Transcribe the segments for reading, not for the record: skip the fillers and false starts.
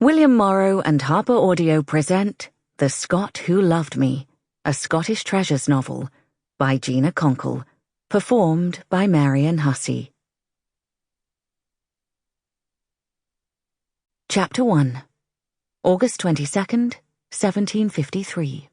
William Morrow and HarperAudio present The Scot Who Loved Me, a Scottish Treasures novel, by Gina Conkle, performed by Marian Hussey. Chapter 1, August 22nd, 1753.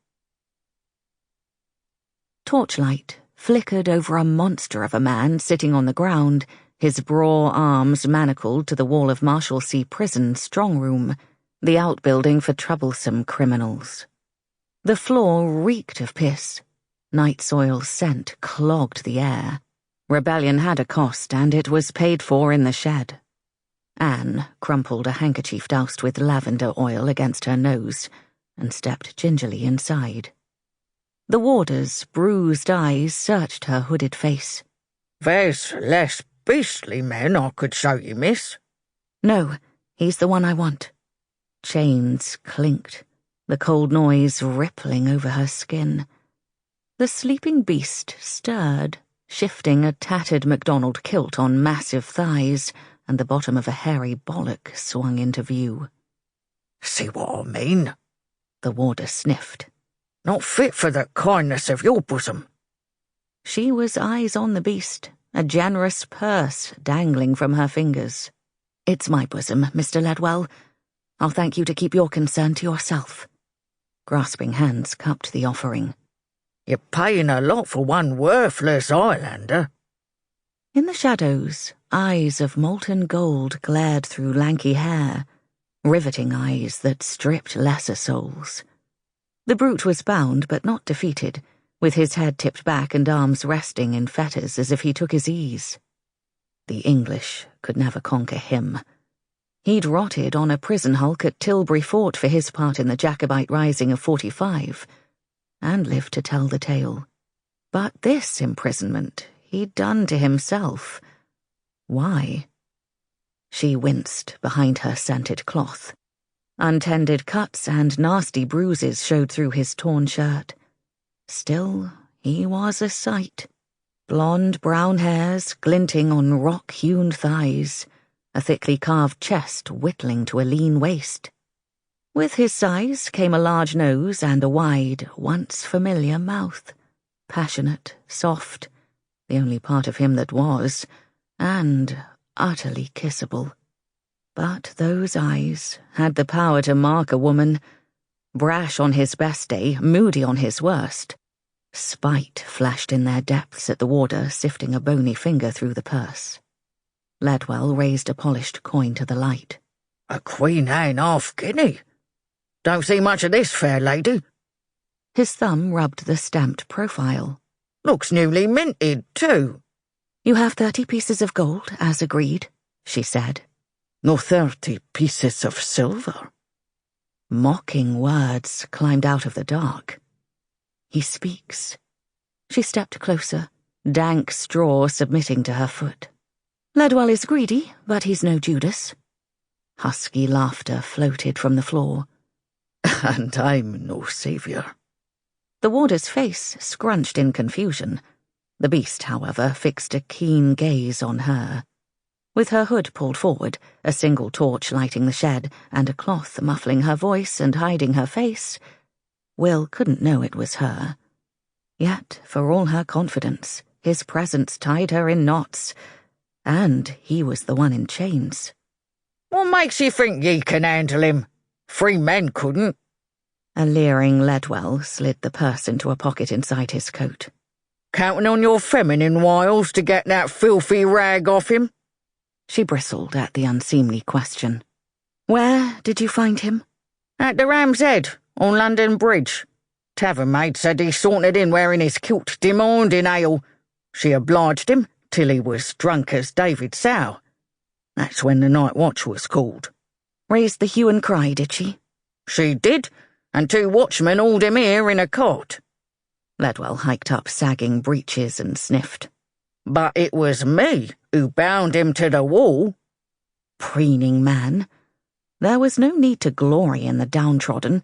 Torchlight flickered over a monster of a man sitting on the ground, his braw arms manacled to the wall of Marshalsea Prison strong room, the outbuilding for troublesome criminals. The floor reeked of piss. Night soil's scent clogged the air. Rebellion had a cost, and it was paid for in the shed. Anne crumpled a handkerchief doused with lavender oil against her nose and stepped gingerly inside. The warder's bruised eyes searched her hooded face. "There's less beastly men I could show you, miss." "No, he's the one I want." Chains clinked, the cold noise rippling over her skin. The sleeping beast stirred, shifting a tattered MacDonald kilt on massive thighs, and the bottom of a hairy bollock swung into view. "See what I mean?" The warder sniffed. "Not fit for the kindness of your bosom." She was eyes on the beast, a generous purse dangling from her fingers. "It's my bosom, Mr. Ledwell. I'll thank you to keep your concern to yourself." Grasping hands cupped the offering. "You're paying a lot for one worthless Highlander." In the shadows, eyes of molten gold glared through lanky hair, riveting eyes that stripped lesser souls. The brute was bound but not defeated, with his head tipped back and arms resting in fetters as if he took his ease. The English could never conquer him. He'd rotted on a prison hulk at Tilbury Fort for his part in the Jacobite Rising of '45, and lived to tell the tale. But this imprisonment he'd done to himself. Why? She winced behind her scented cloth. Untended cuts and nasty bruises showed through his torn shirt. Still, he was a sight. Blonde brown hairs glinting on rock-hewn thighs, a thickly carved chest whittling to a lean waist. With his size came a large nose and a wide, once familiar mouth, passionate, soft, the only part of him that was, and utterly kissable. But those eyes had the power to mark a woman, brash on his best day, moody on his worst. Spite flashed in their depths at the warder sifting a bony finger through the purse. Ledwell raised a polished coin to the light. "A Queen Anne half-guinea. Don't see much of this, fair lady." His thumb rubbed the stamped profile. "Looks newly minted, too." "You have 30 pieces of gold, as agreed," she said. "No 30 pieces of silver." Mocking words climbed out of the dark. He speaks. She stepped closer, dank straw submitting to her foot. "Ledwell is greedy, but he's no Judas." Husky laughter floated from the floor. "And I'm no saviour." The warder's face scrunched in confusion. The beast, however, fixed a keen gaze on her. With her hood pulled forward, a single torch lighting the shed, and a cloth muffling her voice and hiding her face, Will couldn't know it was her. Yet, for all her confidence, his presence tied her in knots, and he was the one in chains. "What makes you think ye can handle him? 3 men couldn't." A leering Ledwell slid the purse into a pocket inside his coat. "Counting on your feminine wiles to get that filthy rag off him?" She bristled at the unseemly question. "Where did you find him?" "At the Ram's Head, on London Bridge. Tavern maid said he sauntered in wearing his kilt, demanding ale. She obliged him till he was drunk as David Sow. That's when the night watch was called." "Raised the hue and cry, did she?" "She did, and 2 watchmen hauled him here in a cart." Ledwell hiked up sagging breeches and sniffed. "But it was me who bound him to the wall." Preening man. There was no need to glory in the downtrodden.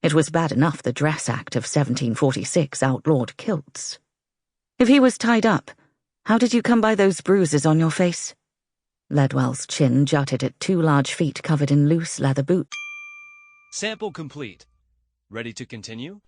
It was bad enough the Dress Act of 1746 outlawed kilts. "If he was tied up, how did you come by those bruises on your face?" Ledwell's chin jutted at two large feet covered in loose leather boots. Sample complete. Ready to continue?